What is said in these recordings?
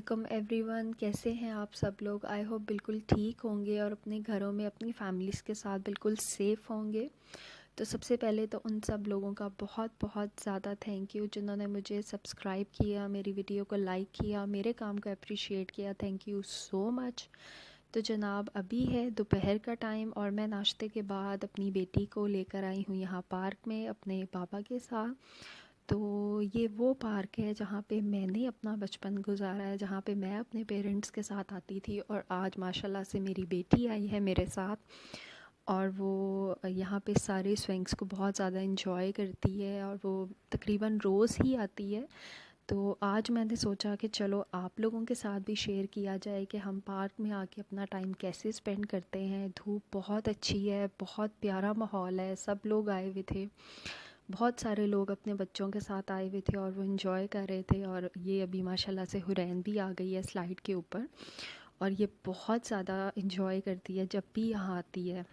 Welcome everyone. कैसे हैं आप सब लोग? आई होप बिल्कुल ठीक होंगे और अपने घरों में अपनी फैमिलीज़ के साथ बिल्कुल सेफ़ होंगे। तो सबसे पहले तो उन सब लोगों का बहुत बहुत ज़्यादा थैंक यू जिन्होंने मुझे सब्सक्राइब किया, मेरी वीडियो को लाइक किया, मेरे काम को अप्रिशिएट किया। Thank you so much. तो जनाब अभी है दोपहर का टाइम और मैं नाश्ते के बाद अपनी बेटी को लेकर आई हूँ यहाँ पार्क में अपने पापा के साथ। तो ये वो पार्क है जहाँ पे मैंने अपना बचपन गुजारा है, जहाँ पे मैं अपने पेरेंट्स के साथ आती थी और आज माशाल्लाह से मेरी बेटी आई है मेरे साथ और वो यहाँ पे सारे स्विंग्स को बहुत ज़्यादा इंजॉय करती है और वो तकरीबन रोज़ ही आती है। तो आज मैंने सोचा कि चलो आप लोगों के साथ भी शेयर किया जाए कि हम पार्क में आके अपना टाइम कैसे स्पेंड करते हैं। धूप बहुत अच्छी है, बहुत प्यारा माहौल है, सब लोग आए हुए थे, बहुत सारे लोग अपने बच्चों के साथ आए हुए थे और वो इन्जॉय कर रहे थे। और ये अभी माशाल्लाह से हुरैन भी आ गई है स्लाइड के ऊपर और ये बहुत ज़्यादा इन्जॉय करती है जब भी यहाँ आती है।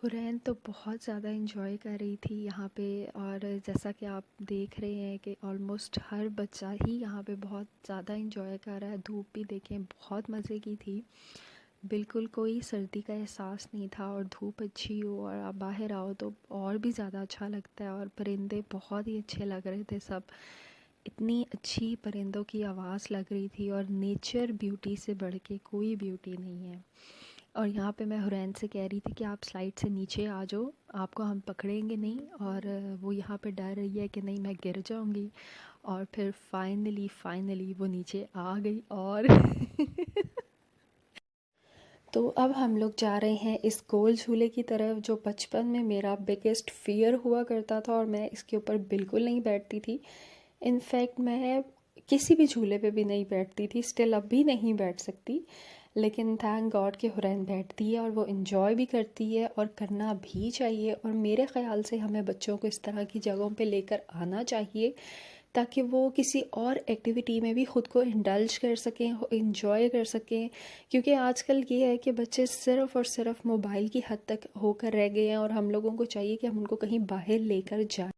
हुरैन तो बहुत ज़्यादा इन्जॉय कर रही थी यहाँ पे और जैसा कि आप देख रहे हैं कि ऑलमोस्ट हर बच्चा ही यहाँ पे बहुत ज़्यादा इन्जॉय कर रहा है। धूप भी देखें बहुत मज़े की थी, बिल्कुल कोई सर्दी का एहसास नहीं था और धूप अच्छी हो और आप बाहर आओ तो और भी ज़्यादा अच्छा लगता है। और परिंदे बहुत ही अच्छे लग रहे थे सब, इतनी अच्छी परिंदों की आवाज़ लग रही थी और नेचर ब्यूटी से बढ़ के कोई ब्यूटी नहीं है। और यहाँ पे मैं हुरैन से कह रही थी कि आप स्लाइड से नीचे आ जाओ, आपको हम पकड़ेंगे नहीं, और वो यहाँ पे डर रही है कि नहीं मैं गिर जाऊँगी। और फिर फाइनली वो नीचे आ गई और तो अब हम लोग जा रहे हैं इस गोल झूले की तरफ जो बचपन में मेरा बिगेस्ट फ़ियर हुआ करता था और मैं इसके ऊपर बिल्कुल नहीं बैठती थी। इनफैक्ट मैं किसी भी झूले पे भी नहीं बैठती थी, स्टिल अब भी नहीं बैठ सकती। लेकिन थैंक गॉड कि हुरैन बैठती है और वो इन्जॉय भी करती है और करना भी चाहिए। और मेरे ख़्याल से हमें बच्चों को इस तरह की जगहों पे लेकर आना चाहिए ताकि वो किसी और एक्टिविटी में भी ख़ुद को इंडल्ज कर सकें, इंजॉय कर सकें। क्योंकि आजकल ये है कि बच्चे सिर्फ़ और सिर्फ मोबाइल की हद तक होकर रह गए हैं और हम लोगों को चाहिए कि हम उनको कहीं बाहर लेकर जाएं।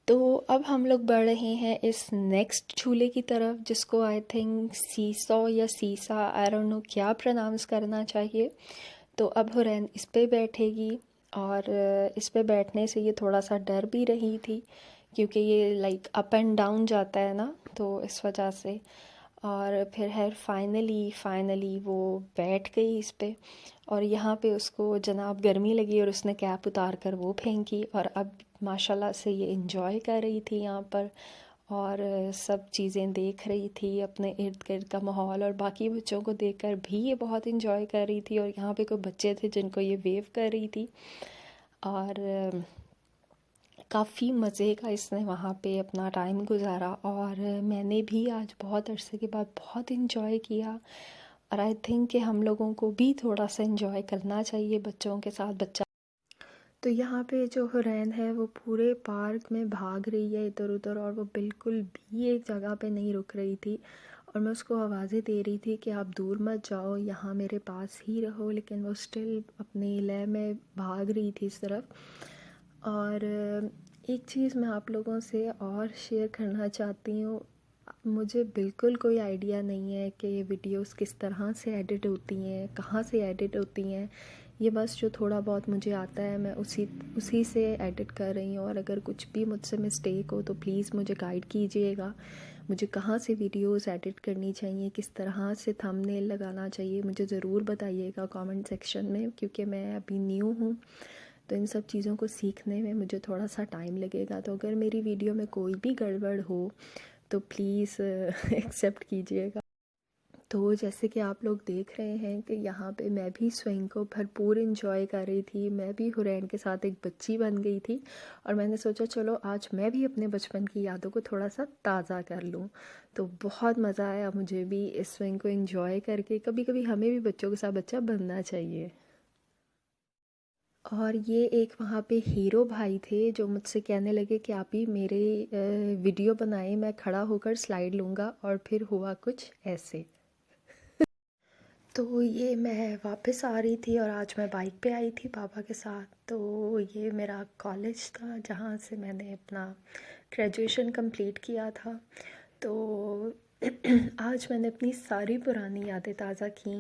तो अब हम लोग बढ़ रहे हैं इस नेक्स्ट झूले की तरफ जिसको आई थिंक सीसॉ या सीसा, आई डोंट नो क्या प्रोनाउंस करना चाहिए। तो अब हुरैन इस पे बैठेगी और इस पे बैठने से ये थोड़ा सा डर भी रही थी क्योंकि ये लाइक अप एंड डाउन जाता है ना, तो इस वजह से। और फिर है फाइनली वो बैठ गई इस पे और यहाँ पे उसको जनाब गर्मी लगी और उसने कैप उतार कर वो फेंकी और अब माशाल्लाह से ये इंजॉय कर रही थी यहाँ पर और सब चीज़ें देख रही थी, अपने इर्द गिर्द का माहौल, और बाकी बच्चों को देखकर भी ये बहुत इंजॉय कर रही थी। और यहाँ पे कोई बच्चे थे जिनको ये वेव कर रही थी और काफ़ी मज़े का इसने वहाँ पे अपना टाइम गुजारा और मैंने भी आज बहुत अरसे के बाद बहुत इंजॉय किया। और आई थिंक कि हम लोगों को भी थोड़ा सा इंजॉय करना चाहिए बच्चों के साथ। बच्चा तो यहाँ पे जो हुरैन है वो पूरे पार्क में भाग रही है इधर उधर और वो बिल्कुल भी एक जगह पे नहीं रुक रही थी और मैं उसको आवाज़ें दे रही थी कि आप दूर मत जाओ, यहाँ मेरे पास ही रहो, लेकिन वो स्टिल अपने लय में भाग रही थी इस तरफ। और एक चीज़ मैं आप लोगों से और शेयर करना चाहती हूँ, मुझे बिल्कुल कोई आइडिया नहीं है कि ये वीडियोस किस तरह से एडिट होती हैं, कहाँ से एडिट होती हैं। ये बस जो थोड़ा बहुत मुझे आता है मैं उसी से एडिट कर रही हूँ और अगर कुछ भी मुझसे मिस्टेक हो तो प्लीज़ मुझे गाइड कीजिएगा। मुझे कहाँ से वीडियोस एडिट करनी चाहिए, किस तरह से थंबनेल लगाना चाहिए, मुझे ज़रूर बताइएगा कमेंट सेक्शन में, क्योंकि मैं अभी न्यू हूँ तो इन सब चीज़ों को सीखने में मुझे थोड़ा सा टाइम लगेगा। तो अगर मेरी वीडियो में कोई भी गड़बड़ हो तो प्लीज़ एक्सेप्ट कीजिएगा। तो जैसे कि आप लोग देख रहे हैं कि यहाँ पे मैं भी स्विंग को भरपूर इंजॉय कर रही थी, मैं भी हुरैन के साथ एक बच्ची बन गई थी और मैंने सोचा चलो आज मैं भी अपने बचपन की यादों को थोड़ा सा ताज़ा कर लूँ। तो बहुत मज़ा आया मुझे भी इस स्विंग को इंजॉय करके। कभी कभी हमें भी बच्चों के साथ बच्चा बनना चाहिए। और ये एक वहाँ पे हीरो भाई थे जो मुझसे कहने लगे कि आप ही मेरे वीडियो बनाएं, मैं खड़ा होकर स्लाइड लूँगा, और फिर हुआ कुछ ऐसे। तो ये मैं वापस आ रही थी और आज मैं बाइक पे आई थी पापा के साथ। तो ये मेरा कॉलेज था जहाँ से मैंने अपना ग्रेजुएशन कंप्लीट किया था। तो आज मैंने अपनी सारी पुरानी यादें ताज़ा की,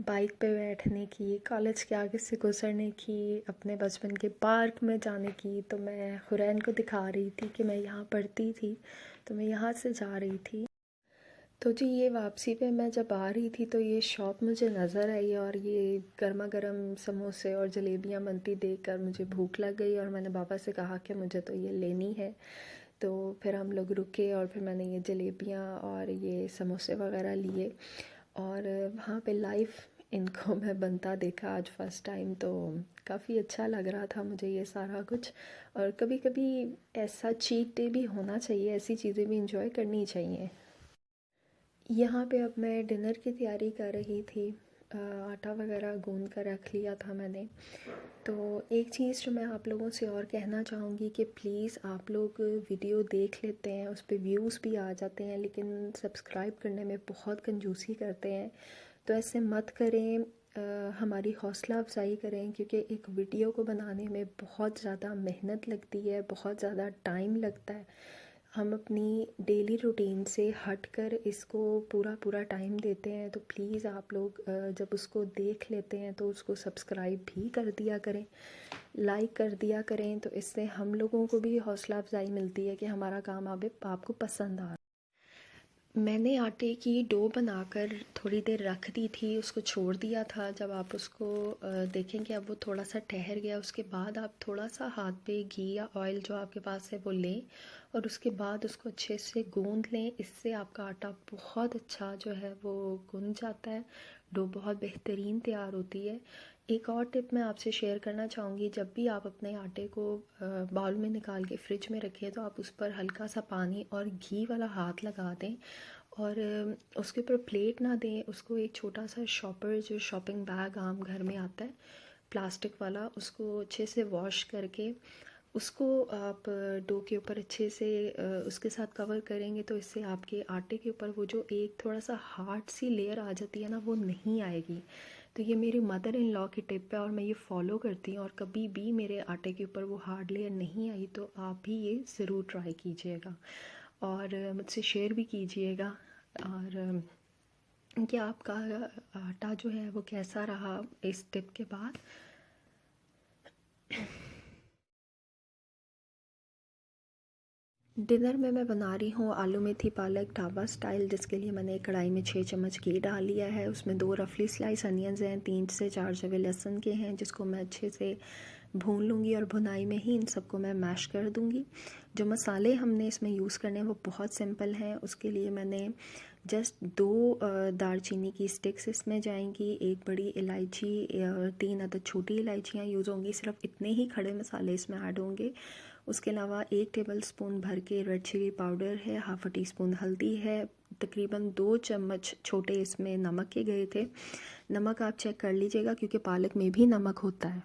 बाइक पे बैठने की, कॉलेज के आगे से गुज़रने की, अपने बचपन के पार्क में जाने की। तो मैं हुरैन को दिखा रही थी कि मैं यहाँ पढ़ती थी, तो मैं यहाँ से जा रही थी। तो जी ये वापसी पे मैं जब आ रही थी तो ये शॉप मुझे नज़र आई और ये गर्मा गर्म समोसे और जलेबियाँ बनती देखकर मुझे भूख लग गई और मैंने पापा से कहा कि मुझे तो ये लेनी है। तो फिर हम लोग रुके और फिर मैंने ये जलेबियाँ और ये समोसे वगैरह लिए और वहाँ पे लाइव इनको मैं बनता देखा आज फ़र्स्ट टाइम। तो काफ़ी अच्छा लग रहा था मुझे ये सारा कुछ। और कभी कभी ऐसा चीट डे भी होना चाहिए, ऐसी चीज़ें भी इंजॉय करनी चाहिए। यहाँ पे अब मैं डिनर की तैयारी कर रही थी। आटा वगैरह गूंद कर रख लिया था मैंने। तो एक चीज़ जो मैं आप लोगों से और कहना चाहूँगी कि प्लीज़ आप लोग वीडियो देख लेते हैं, उस पर व्यूज़ भी आ जाते हैं, लेकिन सब्सक्राइब करने में बहुत कंजूसी करते हैं। तो ऐसे मत करें, हमारी हौसला अफजाई करें, क्योंकि एक वीडियो को बनाने में बहुत ज़्यादा मेहनत लगती है, बहुत ज़्यादा टाइम लगता है। हम अपनी डेली रूटीन से हटकर इसको पूरा पूरा टाइम देते हैं। तो प्लीज़ आप लोग जब उसको देख लेते हैं तो उसको सब्सक्राइब भी कर दिया करें, लाइक कर दिया करें। तो इससे हम लोगों को भी हौसला अफजाई मिलती है कि हमारा काम आपको पसंद आ रहा है। मैंने आटे की डो बनाकर थोड़ी देर रख दी थी, उसको छोड़ दिया था। जब आप उसको देखेंगे अब वो थोड़ा सा ठहर गया, उसके बाद आप थोड़ा सा हाथ पे घी या ऑयल जो आपके पास है वो लें और उसके बाद उसको अच्छे से गूंद लें। इससे आपका आटा बहुत अच्छा जो है वो गूंद जाता है, डो बहुत बेहतरीन तैयार होती है। एक और टिप मैं आपसे शेयर करना चाहूँगी, जब भी आप अपने आटे को बाउल में निकाल के फ्रिज में रखें तो आप उस पर हल्का सा पानी और घी वाला हाथ लगा दें और उसके ऊपर प्लेट ना दें। उसको एक छोटा सा शॉपर, जो शॉपिंग बैग आम घर में आता है प्लास्टिक वाला, उसको अच्छे से वॉश करके उसको आप डो के ऊपर अच्छे से उसके साथ कवर करेंगे तो इससे आपके आटे के ऊपर वो जो एक थोड़ा सा हार्ड सी लेयर आ जाती है ना, वो नहीं आएगी। तो ये मेरी मदर इन लॉ की टिप है और मैं ये फॉलो करती हूँ और कभी भी मेरे आटे के ऊपर वो हार्ड लेयर नहीं आई। तो आप भी ये ज़रूर ट्राई कीजिएगा और मुझसे शेयर भी कीजिएगा और कि आपका आटा जो है वो कैसा रहा इस टिप के बाद। डिनर में मैं बना रही हूँ आलू मेथी पालक ढाबा स्टाइल, जिसके लिए मैंने एक कढ़ाई में 6 चम्मच घी डाल लिया है। उसमें 2 रफली स्लाइस अनियंस हैं, 3 से 4 जवे लहसुन के हैं, जिसको मैं अच्छे से भून लूँगी और भुनाई में ही इन सबको मैं मैश कर दूँगी। जो मसाले हमने इसमें यूज़ करने हैं वो बहुत सिंपल हैं। उसके लिए मैंने जस्ट 2 दालचीनी की स्टिक्स इसमें जाएंगी, 1 बड़ी इलायची और 3 अदद छोटी इलायचियाँ यूज़ होंगी। सिर्फ इतने ही खड़े मसाले इसमें ऐड होंगे। उसके अलावा 1 टेबलस्पून भर के रेड चिली पाउडर है, हाफ़ टी स्पून हल्दी है, तकरीबन 2 चम्मच छोटे इसमें नमक के गए थे। नमक आप चेक कर लीजिएगा क्योंकि पालक में भी नमक होता है।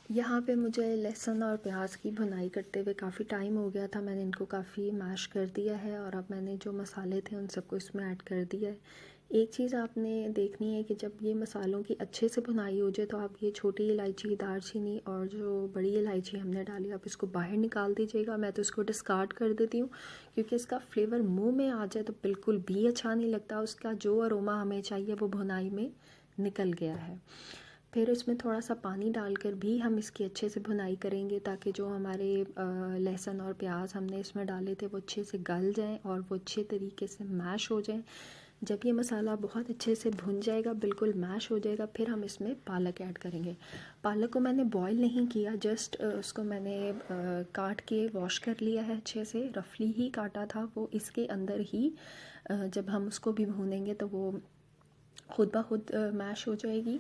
यहाँ पे मुझे लहसुन और प्याज की भुनाई करते हुए काफ़ी टाइम हो गया था। मैंने इनको काफ़ी मैश कर दिया है और अब मैंने जो मसाले थे उन सबको इसमें ऐड कर दिया है। एक चीज़ आपने देखनी है कि जब ये मसालों की अच्छे से भुनाई हो जाए तो आप ये छोटी इलायची, दालचीनी और जो बड़ी इलायची हमने डाली आप इसको बाहर निकाल दीजिएगा। मैं तो इसको डिस्कार्ड कर देती हूँ क्योंकि इसका फ्लेवर मुँह में आ जाए तो बिल्कुल भी अच्छा नहीं लगता। उसका जो अरोमा हमें चाहिए वो भुनाई में निकल गया है। फिर इसमें थोड़ा सा पानी डालकर भी हम इसकी अच्छे से भुनाई करेंगे ताकि जो हमारे लहसुन और प्याज हमने इसमें डाले थे वो अच्छे से गल जाएं और वो अच्छे तरीके से मैश हो जाएं। जब ये मसाला बहुत अच्छे से भुन जाएगा, बिल्कुल मैश हो जाएगा, फिर हम इसमें पालक ऐड करेंगे। पालक को मैंने बॉईल नहीं किया, जस्ट उसको मैंने काट के वॉश कर लिया है, अच्छे से रफली ही काटा था। वो इसके अंदर ही जब हम उसको भी भूनेंगे तो वो खुद ब खुद मैश हो जाएगी।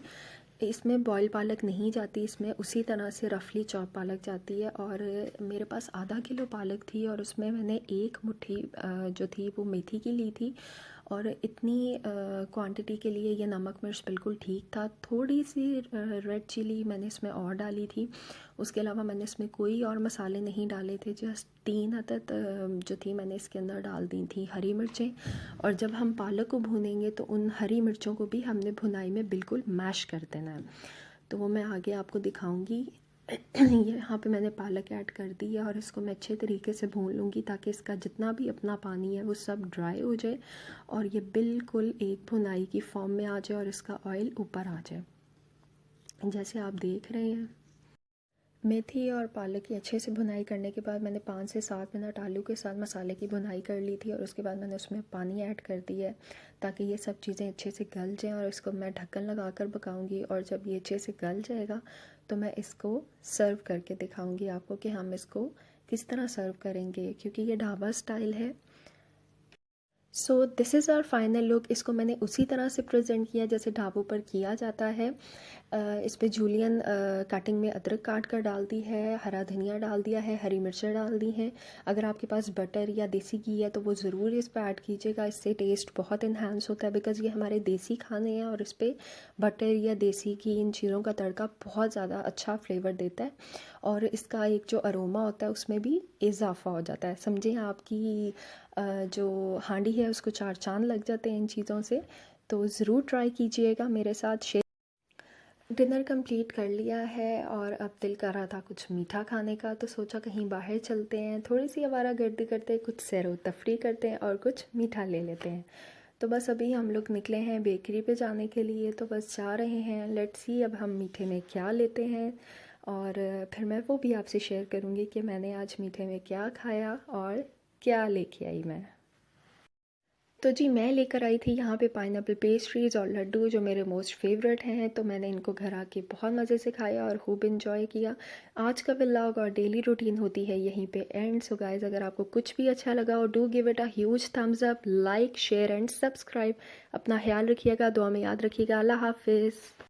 इसमें बॉयल पालक नहीं जाती, इसमें उसी तरह से रफली चॉप पालक जाती है। और मेरे पास आधा किलो पालक थी और उसमें मैंने 1 मुट्ठी जो थी वो मेथी की ली थी और इतनी क्वांटिटी के लिए ये नमक मिर्च बिल्कुल ठीक था। थोड़ी सी रेड चिली मैंने इसमें और डाली थी। उसके अलावा मैंने इसमें कोई और मसाले नहीं डाले थे, जस्ट 3 अदद जो थी मैंने इसके अंदर डाल दी थी हरी मिर्चें। और जब हम पालक को भूनेंगे तो उन हरी मिर्चों को भी हमने भुनाई में बिल्कुल मैश कर देना है। तो वो मैं आगे आपको दिखाऊंगी। ये यहाँ पे मैंने पालक ऐड कर दी है और इसको मैं अच्छे तरीके से भून लूँगी ताकि इसका जितना भी अपना पानी है वो सब ड्राई हो जाए और ये बिल्कुल एक भुनाई की फॉर्म में आ जाए और इसका ऑयल ऊपर आ जाए। जैसे आप देख रहे हैं, मेथी और पालक की अच्छे से भुनाई करने के बाद मैंने 5 से 7 मिनट आलू के साथ मसाले की भुनाई कर ली थी और उसके बाद मैंने उसमें पानी ऐड कर दिया है ताकि ये सब चीज़ें अच्छे से गल जाएं और इसको मैं ढक्कन लगा कर पकाऊंगी। और जब ये अच्छे से गल जाएगा तो मैं इसको सर्व करके दिखाऊंगी आपको कि हम इसको किस तरह सर्व करेंगे, क्योंकि ये ढाबा स्टाइल है। So this is our final look. इसको मैंने उसी तरह से प्रेजेंट किया जैसे ढाबों पर किया जाता है। इस पे जूलियन कटिंग में अदरक काट कर डाल दी है, हरा धनिया डाल दिया है, हरी मिर्चें डाल दी हैं। अगर आपके पास बटर या देसी घी है तो वो ज़रूर इस पर ऐड कीजिएगा, इससे टेस्ट बहुत इन्हांस होता है बिकॉज़ ये हमारे देसी खाने हैं और इस पर बटर या देसी घी इन चीज़ों का तड़का बहुत ज़्यादा अच्छा फ्लेवर देता है और इसका एक जो अरोमा होता है उसमें भी इजाफा हो जाता है। समझें आपकी जो हांडी है उसको 4 चांद लग जाते हैं इन चीज़ों से। तो ज़रूर ट्राई कीजिएगा मेरे साथ। डिनर कंप्लीट कर लिया है और अब दिल कर रहा था कुछ मीठा खाने का, तो सोचा कहीं बाहर चलते हैं, थोड़ी सी आवारागर्दी करते हैं, कुछ सैर व तफरी करते हैं और कुछ मीठा ले लेते हैं। तो बस अभी हम लोग निकले हैं बेकरी पे जाने के लिए, तो बस जा रहे हैं। लेट्स सी अब हम मीठे में क्या लेते हैं और फिर मैं वो भी आपसे शेयर करूँगी कि मैंने आज मीठे में क्या खाया और क्या लेके आई मैं। तो जी मैं लेकर आई थी यहाँ पे पाइनएप्पल पेस्ट्रीज़ और लड्डू जो मेरे मोस्ट फेवरेट हैं, तो मैंने इनको घर आके बहुत मज़े से खाया और खूब इन्जॉय किया। आज का व्लॉग और डेली रूटीन होती है यहीं पे एंड। सो गाइज़, अगर आपको कुछ भी अच्छा लगा हो do give it a huge thumbs up, like share and subscribe. अपना ख्याल रखिएगा, दुआ में याद रखिएगा। अल्लाह हाफिज़।